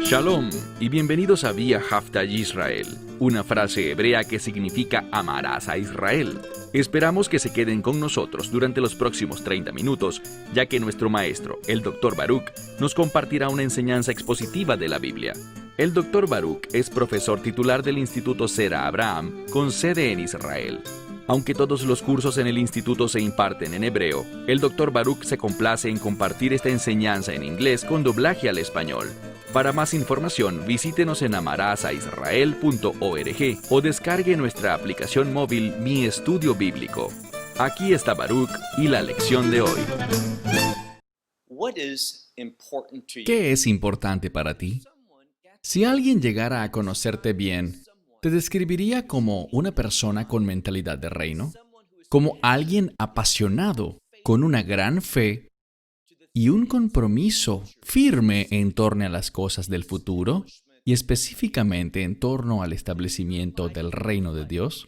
Shalom y bienvenidos a Vía Hafta Yisrael, una frase hebrea que significa amarás a Israel. Esperamos que se queden con nosotros durante los próximos 30 minutos, ya que nuestro maestro, el Dr. Baruch, nos compartirá una enseñanza expositiva de la Biblia. El Dr. Baruch es profesor titular del Instituto Zera Abraham, con sede en Israel. Aunque todos los cursos en el instituto se imparten en hebreo, el Dr. Baruch se complace en compartir esta enseñanza en inglés con doblaje al español. Para más información, visítenos en amarazaisrael.org o descargue nuestra aplicación móvil Mi Estudio Bíblico. Aquí está Baruch y la lección de hoy. ¿Qué es importante para ti? Si alguien llegara a conocerte bien, ¿te describiría como una persona con mentalidad de reino? ¿Como alguien apasionado, con una gran fe y un compromiso firme en torno a las cosas del futuro y específicamente en torno al establecimiento del reino de Dios?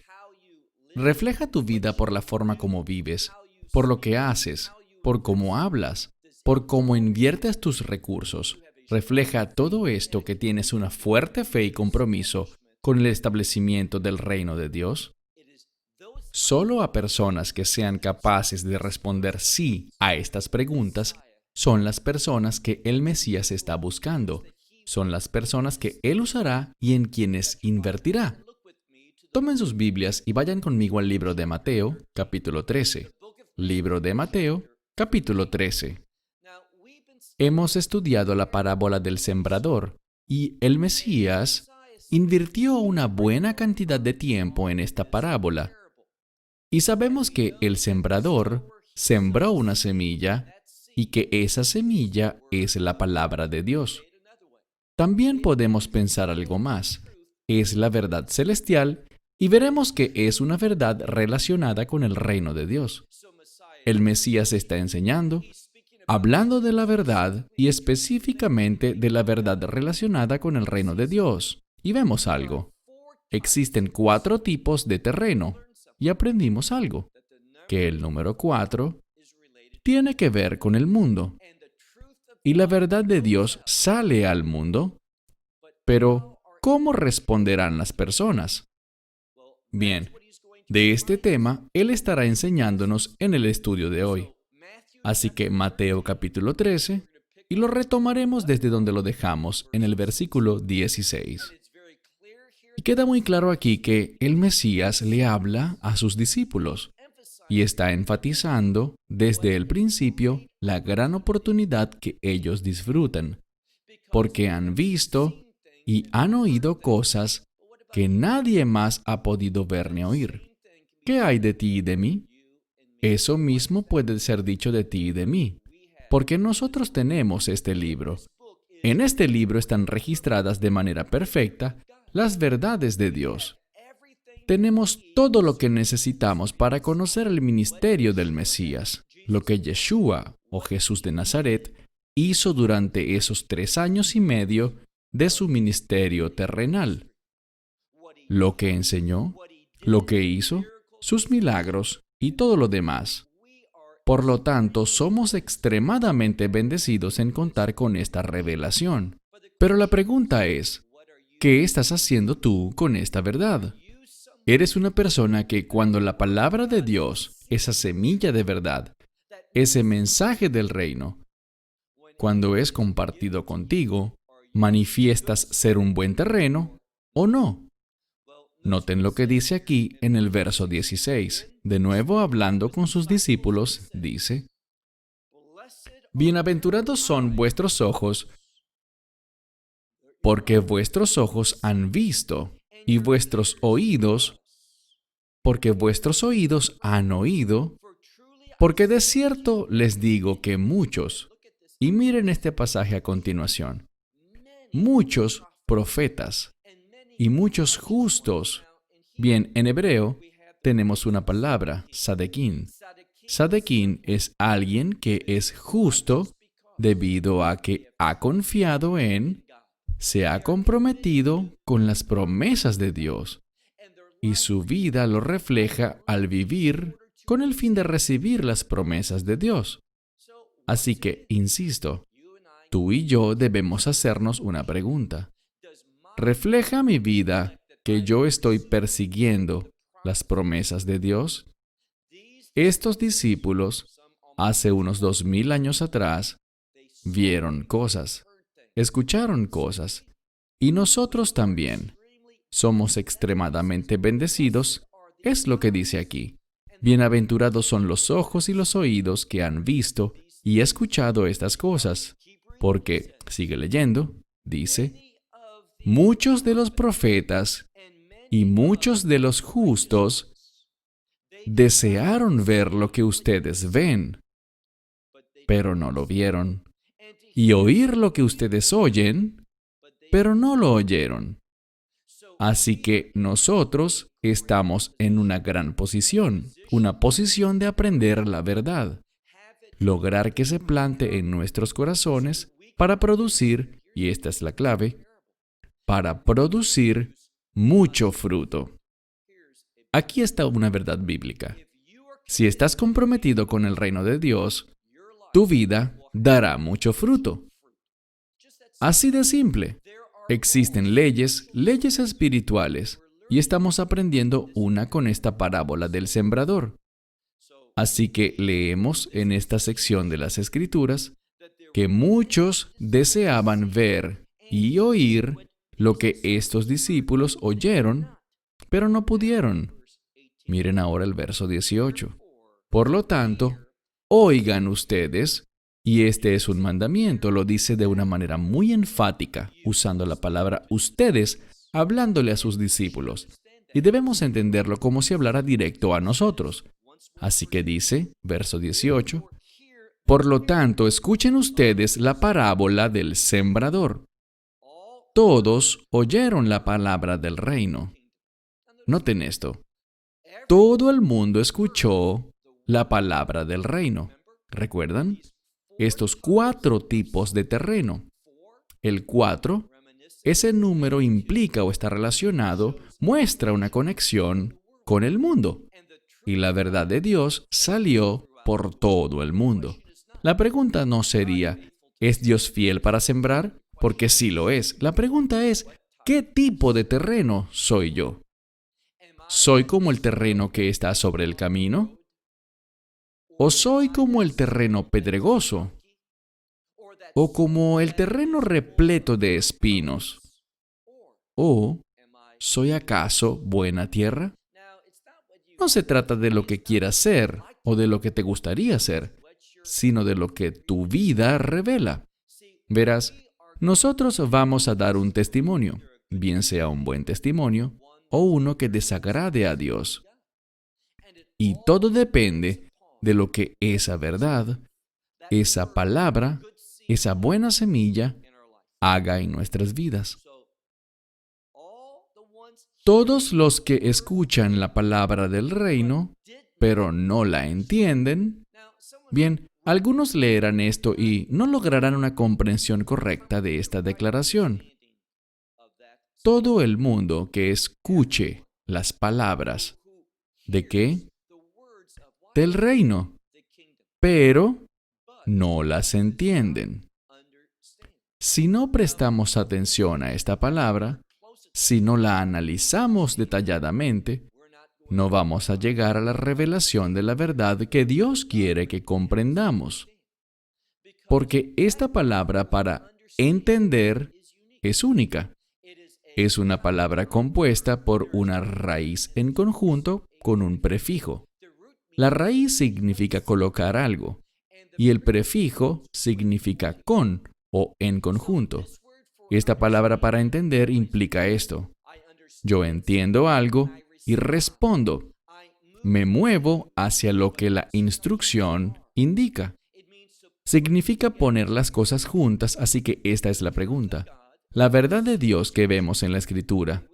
Refleja tu vida por la forma como vives, por lo que haces, por cómo hablas, por cómo inviertes tus recursos. Refleja todo esto que tienes una fuerte fe y compromiso con el establecimiento del reino de Dios. Solo a personas que sean capaces de responder sí a estas preguntas son las personas que el Mesías está buscando. Son las personas que Él usará y en quienes invertirá. Tomen sus Biblias y vayan conmigo al libro de Mateo, capítulo 13. Libro de Mateo, capítulo 13. Hemos estudiado la parábola del sembrador y el Mesías invirtió una buena cantidad de tiempo en esta parábola. Y sabemos que el sembrador sembró una semilla y que esa semilla es la palabra de Dios. También podemos pensar algo más. Es la verdad celestial y veremos que es una verdad relacionada con el reino de Dios. El Mesías está enseñando, hablando de la verdad y específicamente de la verdad relacionada con el reino de Dios. Y vemos algo. Existen 4 tipos de terreno y aprendimos algo, que el número 4 tiene que ver con el mundo. Y la verdad de Dios sale al mundo, pero ¿cómo responderán las personas? Bien, de este tema Él estará enseñándonos en el estudio de hoy. Así que Mateo capítulo 13, y lo retomaremos desde donde lo dejamos, en el versículo 16. Y queda muy claro aquí que el Mesías le habla a sus discípulos y está enfatizando desde el principio la gran oportunidad que ellos disfrutan, porque han visto y han oído cosas que nadie más ha podido ver ni oír. ¿Qué hay de ti y de mí? Eso mismo puede ser dicho de ti y de mí, porque nosotros tenemos este libro. En este libro están registradas de manera perfecta las verdades de Dios. Tenemos todo lo que necesitamos para conocer el ministerio del Mesías, lo que Yeshua, o Jesús de Nazaret, hizo durante esos 3 años y medio de su ministerio terrenal. Lo que enseñó, lo que hizo, sus milagros y todo lo demás. Por lo tanto, somos extremadamente bendecidos en contar con esta revelación. Pero la pregunta es, ¿qué estás haciendo tú con esta verdad? Eres una persona que cuando la palabra de Dios, esa semilla de verdad, ese mensaje del reino, cuando es compartido contigo, ¿manifiestas ser un buen terreno o no? Noten lo que dice aquí en el verso 16. De nuevo hablando con sus discípulos, dice: Bienaventurados son vuestros ojos, porque vuestros ojos han visto, y vuestros oídos, porque vuestros oídos han oído, porque de cierto les digo que muchos, y miren este pasaje a continuación, muchos profetas y muchos justos. Bien, en hebreo tenemos una palabra, sadequín. Sadequín es alguien que es justo debido a que ha confiado en, se ha comprometido con las promesas de Dios y su vida lo refleja al vivir con el fin de recibir las promesas de Dios. Así que, insisto, Tú y yo debemos hacernos una pregunta. ¿Refleja mi vida que yo estoy persiguiendo las promesas de Dios? Estos discípulos, hace unos 2000 años atrás, vieron cosas, escucharon cosas, y nosotros también. Somos extremadamente bendecidos, es lo que dice aquí. Bienaventurados son los ojos y los oídos que han visto y escuchado estas cosas, porque, sigue leyendo, dice, muchos de los profetas y muchos de los justos desearon ver lo que ustedes ven, pero no lo vieron, y oír lo que ustedes oyen, pero no lo oyeron. Así que nosotros estamos en una gran posición, una posición de aprender la verdad, lograr que se plante en nuestros corazones para producir, y esta es la clave, para producir mucho fruto. Aquí está una verdad bíblica. Si estás comprometido con el reino de Dios, tu vida dará mucho fruto. Así de simple. Existen leyes espirituales, y estamos aprendiendo una con esta parábola del sembrador. Así que leemos en esta sección de las Escrituras que muchos deseaban ver y oír lo que estos discípulos oyeron, pero no pudieron. Miren ahora el verso 18. Por lo tanto, oigan ustedes, y este es un mandamiento, lo dice de una manera muy enfática, usando la palabra ustedes, hablándole a sus discípulos. Y debemos entenderlo como si hablara directo a nosotros. Así que dice, verso 18, por lo tanto, escuchen ustedes la parábola del sembrador. Todos oyeron la palabra del reino. Noten esto. Todo el mundo escuchó la palabra del reino. ¿Recuerdan? Estos 4 tipos de terreno. El 4, ese número implica o está relacionado, muestra una conexión con el mundo. Y la verdad de Dios salió por todo el mundo. La pregunta no sería, ¿es Dios fiel para sembrar? Porque sí lo es. La pregunta es, ¿qué tipo de terreno soy yo? ¿Soy como el terreno que está sobre el camino? ¿O soy como el terreno pedregoso? ¿O como el terreno repleto de espinos? ¿O soy acaso buena tierra? No se trata de lo que quieras ser o de lo que te gustaría ser, sino de lo que tu vida revela. Verás, nosotros vamos a dar un testimonio, bien sea un buen testimonio o uno que desagrade a Dios. Y todo depende de lo que esa verdad, esa palabra, esa buena semilla haga en nuestras vidas. Todos los que escuchan la palabra del reino, pero no la entienden, bien, algunos leerán esto y no lograrán una comprensión correcta de esta declaración. Todo el mundo que escuche las palabras, ¿de qué? Del reino, pero no las entienden. Si no prestamos atención a esta palabra, si no la analizamos detalladamente, no vamos a llegar a la revelación de la verdad que Dios quiere que comprendamos. Porque esta palabra para entender es única. Es una palabra compuesta por una raíz en conjunto con un prefijo. La raíz significa colocar algo y el prefijo significa con o en conjunto. Esta palabra para entender implica esto. Yo entiendo algo y respondo. Me muevo hacia lo que la instrucción indica. Significa poner las cosas juntas, así que esta es la pregunta. La verdad de Dios que vemos en la Escritura,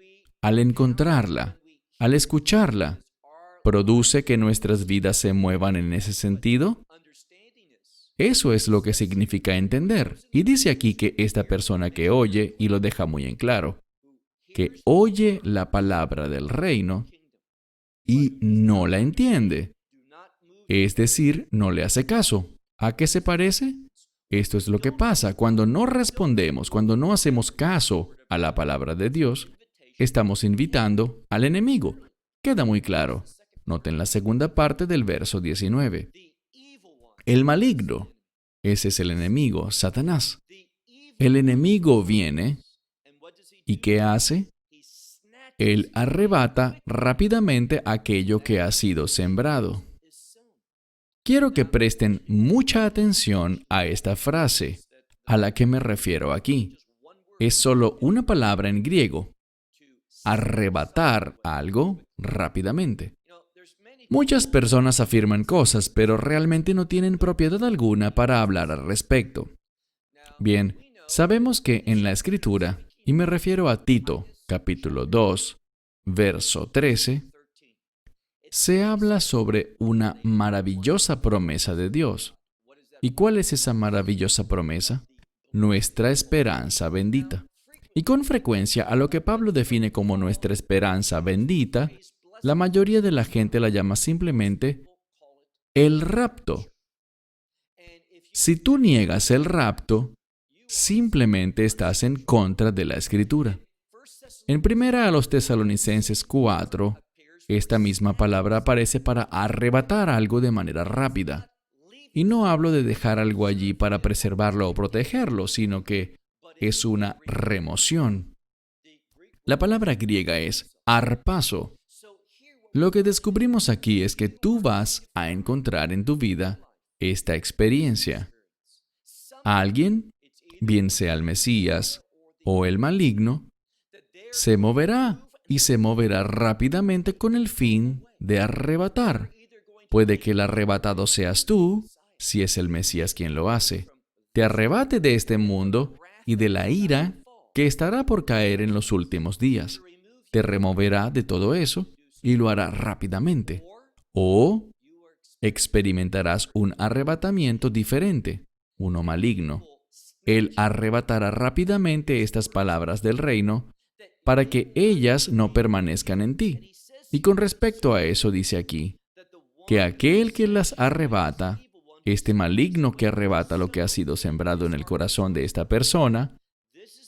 al encontrarla, al escucharla, ¿produce que nuestras vidas se muevan en ese sentido? Eso es lo que significa entender. Y dice aquí que esta persona que oye, y lo deja muy en claro, que oye la palabra del reino y no la entiende. Es decir, no le hace caso. ¿A qué se parece? Esto es lo que pasa cuando no respondemos, cuando no hacemos caso a la palabra de Dios. Estamos invitando al enemigo. Queda muy claro. Noten la segunda parte del verso 19. El maligno. Ese es el enemigo, Satanás. El enemigo viene y ¿qué hace? Él arrebata rápidamente aquello que ha sido sembrado. Quiero que presten mucha atención a esta frase, a la que me refiero aquí. Es solo una palabra en griego. Arrebatar algo rápidamente. Muchas personas afirman cosas, pero realmente no tienen propiedad alguna para hablar al respecto. Bien, sabemos que en la Escritura, y me refiero a Tito, capítulo 2, verso 13, se habla sobre una maravillosa promesa de Dios. ¿Y cuál es esa maravillosa promesa? Nuestra esperanza bendita. Y con frecuencia, a lo que Pablo define como nuestra esperanza bendita, la mayoría de la gente la llama simplemente el rapto. Si tú niegas el rapto, simplemente estás en contra de la Escritura. En 1 Tesalonicenses 4, esta misma palabra aparece para arrebatar algo de manera rápida. Y no hablo de dejar algo allí para preservarlo o protegerlo, sino que es una remoción. La palabra griega es harpazo. Lo que descubrimos aquí es que tú vas a encontrar en tu vida esta experiencia. Alguien, bien sea el Mesías o el maligno, se moverá y se moverá rápidamente con el fin de arrebatar. Puede que el arrebatado seas tú, si es el Mesías quien lo hace. Te arrebate de este mundo y de la ira que estará por caer en los últimos días. Te removerá de todo eso y lo hará rápidamente. O experimentarás un arrebatamiento diferente, uno maligno. Él arrebatará rápidamente estas palabras del reino para que ellas no permanezcan en ti. Y con respecto a eso dice aquí, que aquel que las arrebata, este maligno que arrebata lo que ha sido sembrado en el corazón de esta persona,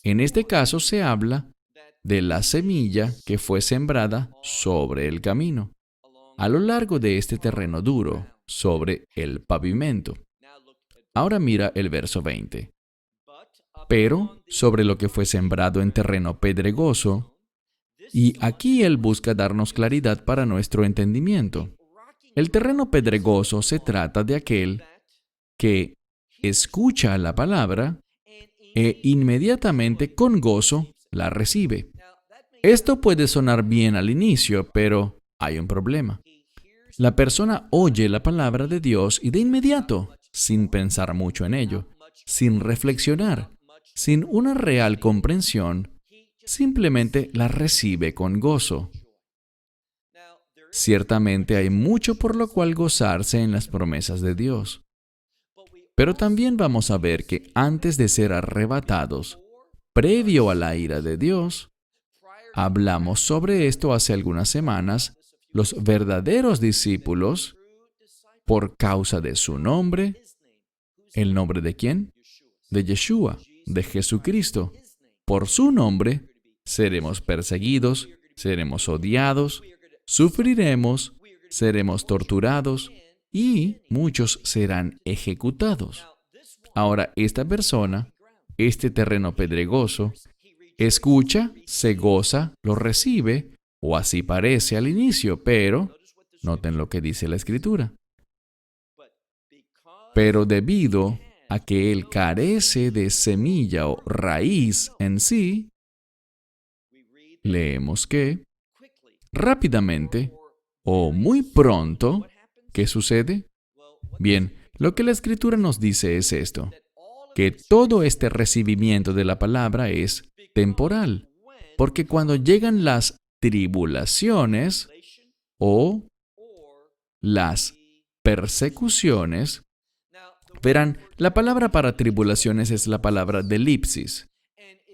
en este caso se habla de la semilla que fue sembrada sobre el camino, a lo largo de este terreno duro, sobre el pavimento. Ahora mira el verso 20. Pero sobre lo que fue sembrado en terreno pedregoso, y aquí él busca darnos claridad para nuestro entendimiento. El terreno pedregoso se trata de aquel que escucha la palabra e inmediatamente con gozo la recibe. Esto puede sonar bien al inicio, pero hay un problema. La persona oye la palabra de Dios y de inmediato, sin pensar mucho en ello, sin reflexionar, sin una real comprensión, simplemente la recibe con gozo. Ciertamente hay mucho por lo cual gozarse en las promesas de Dios. Pero también vamos a ver que antes de ser arrebatados, previo a la ira de Dios, hablamos sobre esto hace algunas semanas, los verdaderos discípulos, por causa de su nombre, ¿el nombre de quién? De Yeshua, de Jesucristo. Por su nombre, seremos perseguidos, seremos odiados, sufriremos, seremos torturados y muchos serán ejecutados. Ahora, esta persona, este terreno pedregoso, escucha, se goza, lo recibe, o así parece al inicio, pero, noten lo que dice la Escritura. Pero debido a que él carece de semilla o raíz en sí, leemos que rápidamente o muy pronto, ¿qué sucede? Bien, lo que la Escritura nos dice es esto, que todo este recibimiento de la palabra es temporal, porque cuando llegan las tribulaciones o las persecuciones, verán, la palabra para tribulaciones es la palabra delipsis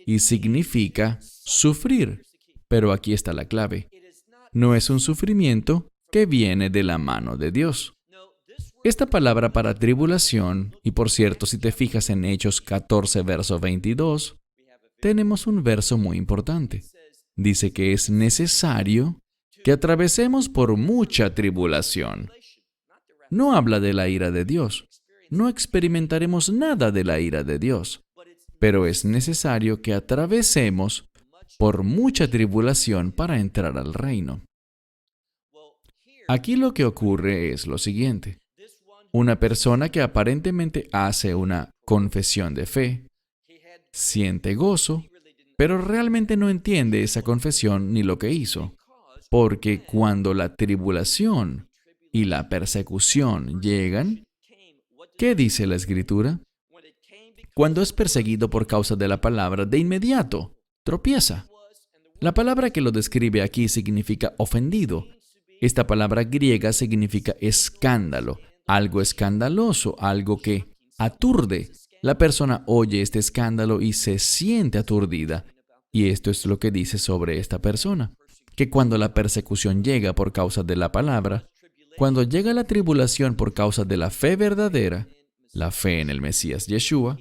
y significa sufrir, pero aquí está la clave. No es un sufrimiento que viene de la mano de Dios. Esta palabra para tribulación, y por cierto, si te fijas en Hechos 14, verso 22, tenemos un verso muy importante. Dice que es necesario que atravesemos por mucha tribulación. No habla de la ira de Dios. No experimentaremos nada de la ira de Dios. Pero es necesario que atravesemos por mucha tribulación para entrar al reino. Aquí lo que ocurre es lo siguiente. Una persona que aparentemente hace una confesión de fe, siente gozo, pero realmente no entiende esa confesión ni lo que hizo. Porque cuando la tribulación y la persecución llegan, ¿qué dice la Escritura? Cuando es perseguido por causa de la palabra, de inmediato tropieza. La palabra que lo describe aquí significa ofendido. Esta palabra griega significa escándalo, algo escandaloso, algo que aturde. La persona oye este escándalo y se siente aturdida. Y esto es lo que dice sobre esta persona, que cuando la persecución llega por causa de la palabra, cuando llega la tribulación por causa de la fe verdadera, la fe en el Mesías Yeshua,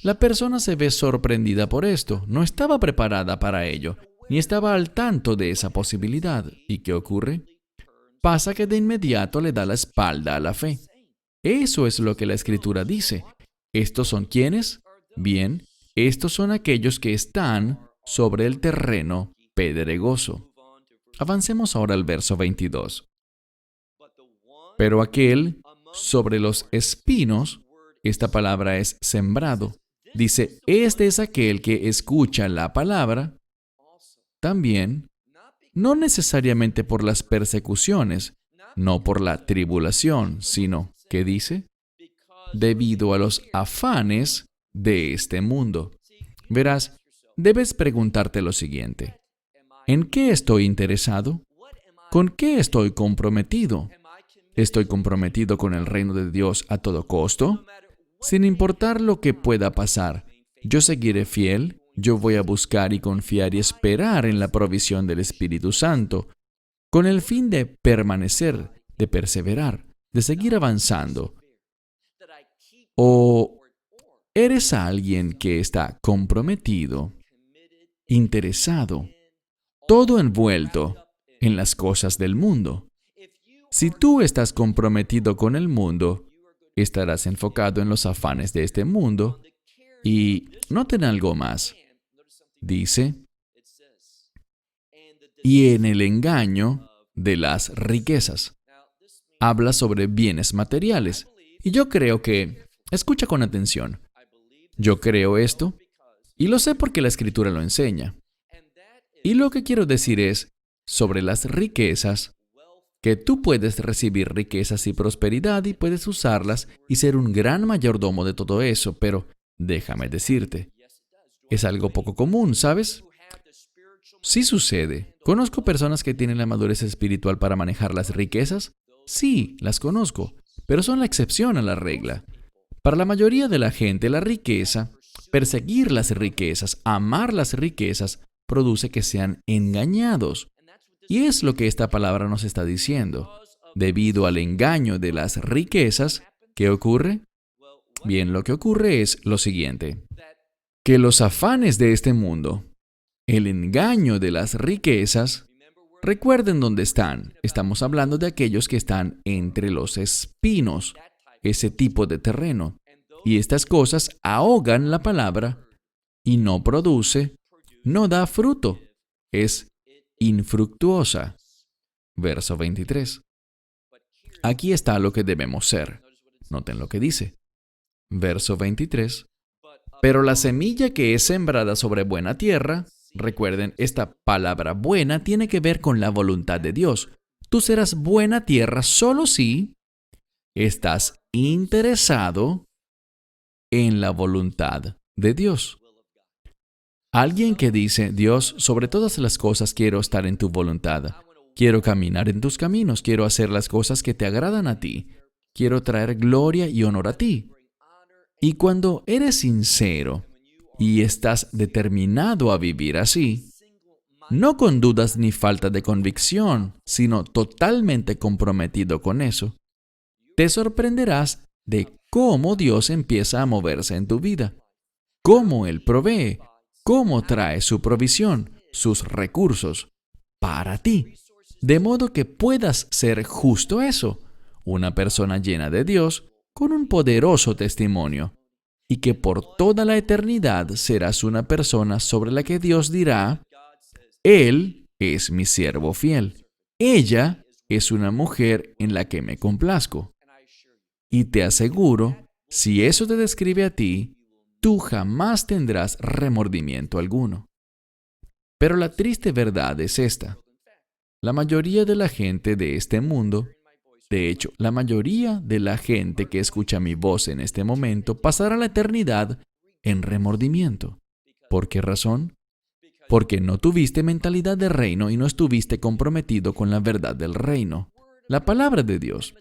la persona se ve sorprendida por esto. No estaba preparada para ello, ni estaba al tanto de esa posibilidad. ¿Y qué ocurre? Pasa que de inmediato le da la espalda a la fe. Eso es lo que la Escritura dice. ¿Estos son quiénes? Bien, estos son aquellos que están sobre el terreno pedregoso. Avancemos ahora al verso 22. Pero aquel sobre los espinos, esta palabra es sembrado. Dice, este es aquel que escucha la palabra, también, no necesariamente por las persecuciones, no por la tribulación, sino, ¿qué dice? Debido a los afanes de este mundo. Verás, debes preguntarte lo siguiente. ¿En qué estoy interesado? ¿Con qué estoy comprometido? ¿Estoy comprometido con el reino de Dios a todo costo? Sin importar lo que pueda pasar, yo seguiré fiel, yo voy a buscar y confiar y esperar en la provisión del Espíritu Santo, con el fin de permanecer, de perseverar, de seguir avanzando. ¿O eres alguien que está comprometido, interesado, todo envuelto en las cosas del mundo? Si tú estás comprometido con el mundo, estarás enfocado en los afanes de este mundo y noten algo más. Dice, y en el engaño de las riquezas. Habla sobre bienes materiales. Y yo creo que, escucha con atención, yo creo esto y lo sé porque la Escritura lo enseña. Y lo que quiero decir es, sobre las riquezas, que tú puedes recibir riquezas y prosperidad y puedes usarlas y ser un gran mayordomo de todo eso, pero déjame decirte, es algo poco común, ¿sabes? Sí sucede. ¿Conozco personas que tienen la madurez espiritual para manejar las riquezas? Sí, las conozco, pero son la excepción a la regla. Para la mayoría de la gente, la riqueza, perseguir las riquezas, amar las riquezas, produce que sean engañados. Y es lo que esta palabra nos está diciendo. Debido al engaño de las riquezas, ¿qué ocurre? Bien, lo que ocurre es lo siguiente. Que los afanes de este mundo, el engaño de las riquezas, recuerden dónde están. Estamos hablando de aquellos que están entre los espinos, ese tipo de terreno. Y estas cosas ahogan la palabra y no produce, no da fruto. Es infructuosa. Verso 23. Aquí está lo que debemos ser. Noten lo que dice. Verso 23. Pero la semilla que es sembrada sobre buena tierra, recuerden, esta palabra buena tiene que ver con la voluntad de Dios. Tú serás buena tierra solo si estás interesado en la voluntad de Dios. Alguien que dice, Dios, sobre todas las cosas quiero estar en tu voluntad. Quiero caminar en tus caminos, quiero hacer las cosas que te agradan a ti. Quiero traer gloria y honor a ti. Y cuando eres sincero y estás determinado a vivir así, no con dudas ni falta de convicción, sino totalmente comprometido con eso, te sorprenderás de cómo Dios empieza a moverse en tu vida, cómo Él provee, cómo trae su provisión, sus recursos para ti, de modo que puedas ser justo eso, una persona llena de Dios con un poderoso testimonio, y que por toda la eternidad serás una persona sobre la que Dios dirá: Él es mi siervo fiel. Ella es una mujer en la que me complazco. Y te aseguro, si eso te describe a ti, tú jamás tendrás remordimiento alguno. Pero la triste verdad es esta. La mayoría de la gente de este mundo, de hecho, la mayoría de la gente que escucha mi voz en este momento, pasará la eternidad en remordimiento. ¿Por qué razón? Porque no tuviste mentalidad de reino y no estuviste comprometido con la verdad del reino, la palabra de Dios.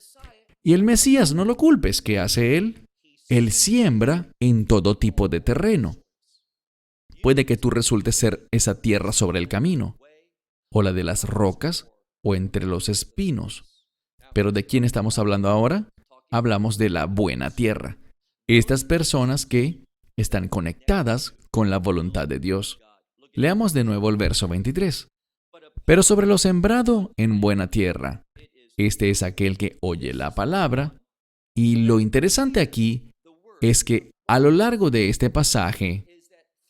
Y el Mesías, no lo culpes. ¿Qué hace Él? Él siembra en todo tipo de terreno. Puede que tú resultes ser esa tierra sobre el camino, o la de las rocas, o entre los espinos. ¿Pero de quién estamos hablando ahora? Hablamos de la buena tierra. Estas personas que están conectadas con la voluntad de Dios. Leamos de nuevo el verso 23. Pero sobre lo sembrado en buena tierra, este es aquel que oye la palabra. Y lo interesante aquí es que a lo largo de este pasaje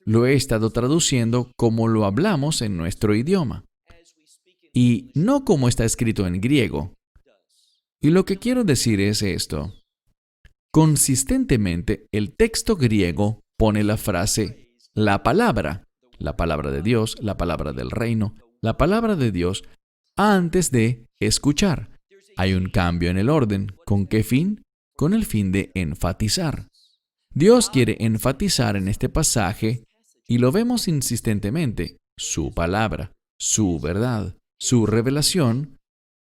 lo he estado traduciendo como lo hablamos en nuestro idioma, y no como está escrito en griego. Y lo que quiero decir es esto. Consistentemente, el texto griego pone la frase la palabra de Dios, la palabra del reino, la palabra de Dios, antes de escuchar. Hay un cambio en el orden. ¿Con qué fin? Con el fin de enfatizar. Dios quiere enfatizar en este pasaje, y lo vemos insistentemente, su palabra, su verdad, su revelación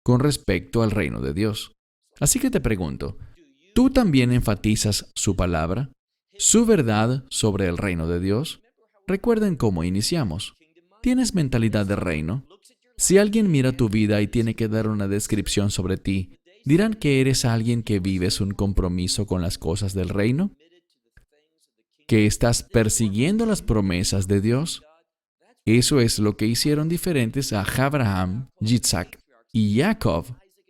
con respecto al reino de Dios. Así que te pregunto, ¿tú también enfatizas su palabra, su verdad sobre el reino de Dios? Recuerden cómo iniciamos. ¿Tienes mentalidad de reino? Si alguien mira tu vida y tiene que dar una descripción sobre ti, ¿dirán que eres alguien que vives un compromiso con las cosas del reino? ¿Que estás persiguiendo las promesas de Dios? Eso es lo que hicieron diferentes a Abraham, Isaac y Jacob,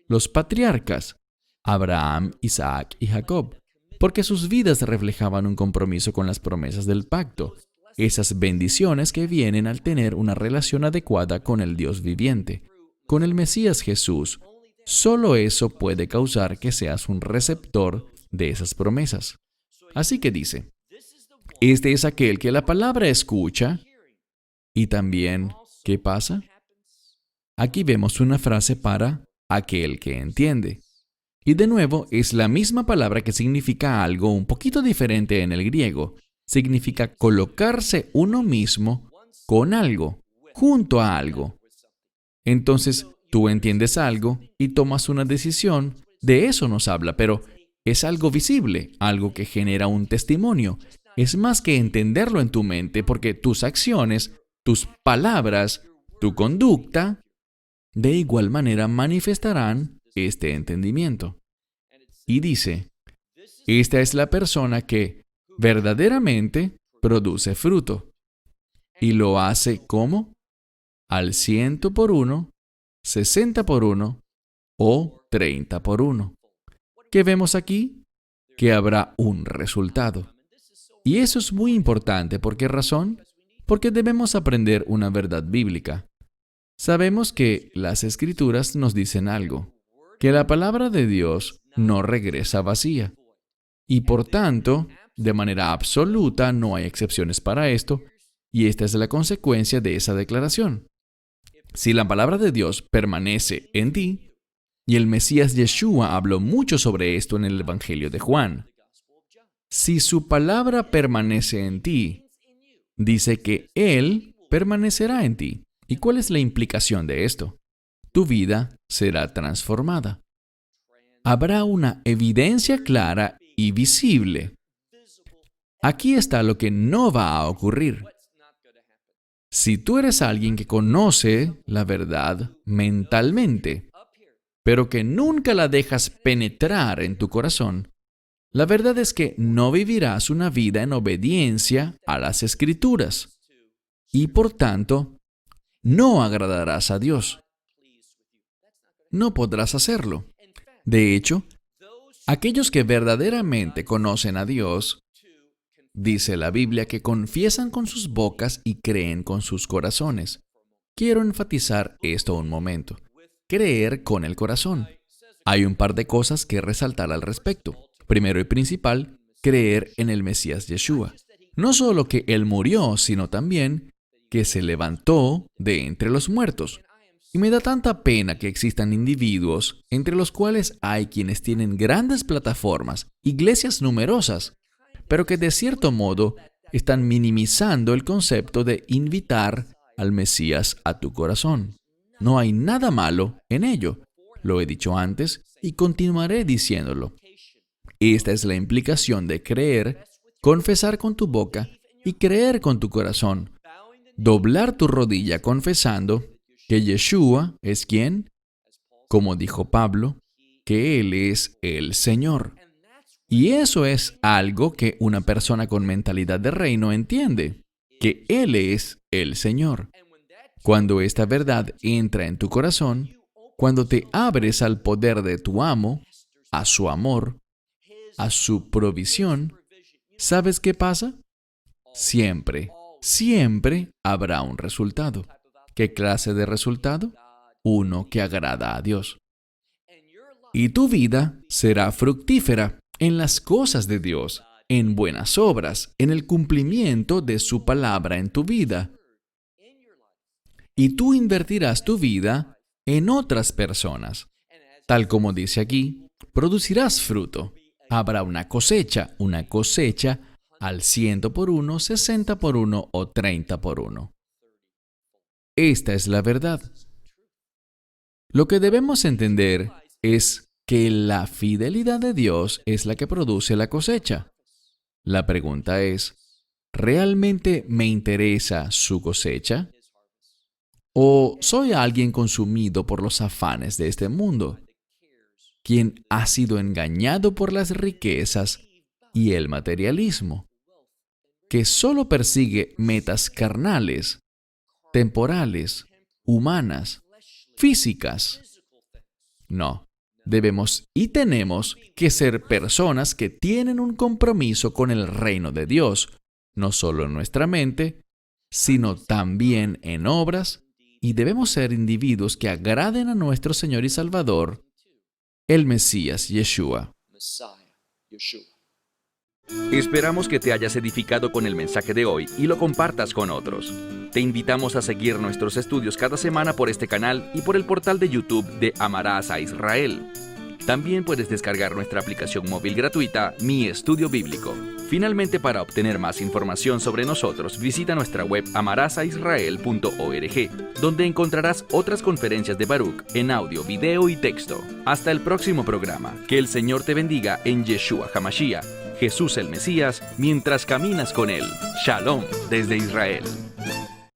los patriarcas, Abraham, Isaac y Jacob, porque sus vidas reflejaban un compromiso con las promesas del pacto, esas bendiciones que vienen al tener una relación adecuada con el Dios viviente, con el Mesías Jesús. Solo eso puede causar que seas un receptor de esas promesas. Así que dice, este es aquel que la palabra escucha. Y también, ¿qué pasa? Aquí vemos una frase para aquel que entiende. Y de nuevo, es la misma palabra que significa algo un poquito diferente en el griego. Significa colocarse uno mismo con algo, junto a algo. Entonces, tú entiendes algo y tomas una decisión. De eso nos habla, pero es algo visible, algo que genera un testimonio. Es más que entenderlo en tu mente, porque tus acciones, tus palabras, tu conducta, de igual manera manifestarán este entendimiento. Y dice, esta es la persona que verdaderamente produce fruto. Y lo hace ¿cómo? Al 100 por 1, 60 por 1 o 30 por 1. ¿Qué vemos aquí? Que habrá un resultado. Y eso es muy importante. ¿Por qué razón? Porque debemos aprender una verdad bíblica. Sabemos que las Escrituras nos dicen algo, que la palabra de Dios no regresa vacía. Y por tanto, de manera absoluta, no hay excepciones para esto, y esta es la consecuencia de esa declaración. Si la palabra de Dios permanece en ti, y el Mesías Yeshua habló mucho sobre esto en el Evangelio de Juan, si su palabra permanece en ti, dice que Él permanecerá en ti. ¿Y cuál es la implicación de esto? Tu vida será transformada. Habrá una evidencia clara y visible. Aquí está lo que no va a ocurrir. Si tú eres alguien que conoce la verdad mentalmente, pero que nunca la dejas penetrar en tu corazón, la verdad es que no vivirás una vida en obediencia a las Escrituras y, por tanto, no agradarás a Dios. No podrás hacerlo. De hecho, aquellos que verdaderamente conocen a Dios, dice la Biblia que confiesan con sus bocas y creen con sus corazones. Quiero enfatizar esto un momento. Creer con el corazón. Hay un par de cosas que resaltar al respecto. Primero y principal, creer en el Mesías Yeshua. No solo que Él murió, sino también que se levantó de entre los muertos. Y me da tanta pena que existan individuos, entre los cuales hay quienes tienen grandes plataformas, iglesias numerosas, pero que de cierto modo están minimizando el concepto de invitar al Mesías a tu corazón. No hay nada malo en ello. Lo he dicho antes y continuaré diciéndolo. Esta es la implicación de creer, confesar con tu boca y creer con tu corazón. Doblar tu rodilla confesando que Yeshua es quien, como dijo Pablo, que Él es el Señor. Y eso es algo que una persona con mentalidad de reino entiende, que Él es el Señor. Cuando esta verdad entra en tu corazón, cuando te abres al poder de tu amo, a su amor, a su provisión, ¿sabes qué pasa? Siempre habrá un resultado. ¿Qué clase de resultado? Uno que agrada a Dios. Y tu vida será fructífera en las cosas de Dios, en buenas obras, en el cumplimiento de su palabra en tu vida. Y tú invertirás tu vida en otras personas. Tal como dice aquí, producirás fruto. Habrá una cosecha al 100 por 1, 60 por 1 o 30 por 1. Esta es la verdad. Lo que debemos entender es que la fidelidad de Dios es la que produce la cosecha. La pregunta es, ¿realmente me interesa su cosecha? ¿O soy alguien consumido por los afanes de este mundo, quien ha sido engañado por las riquezas y el materialismo, que solo persigue metas carnales, temporales, humanas, físicas? No, debemos y tenemos que ser personas que tienen un compromiso con el reino de Dios, no solo en nuestra mente, sino también en obras, y debemos ser individuos que agraden a nuestro Señor y Salvador, el Mesías Yeshua. Esperamos que te hayas edificado con el mensaje de hoy y lo compartas con otros. Te invitamos a seguir nuestros estudios cada semana por este canal y por el portal de YouTube de Amarás a Israel. También puedes descargar nuestra aplicación móvil gratuita, Mi Estudio Bíblico. Finalmente, para obtener más información sobre nosotros, visita nuestra web amarasaisrael.org, donde encontrarás otras conferencias de Baruch en audio, video y texto. Hasta el próximo programa. Que el Señor te bendiga en Yeshua HaMashiach, Jesús el Mesías, mientras caminas con Él. Shalom desde Israel.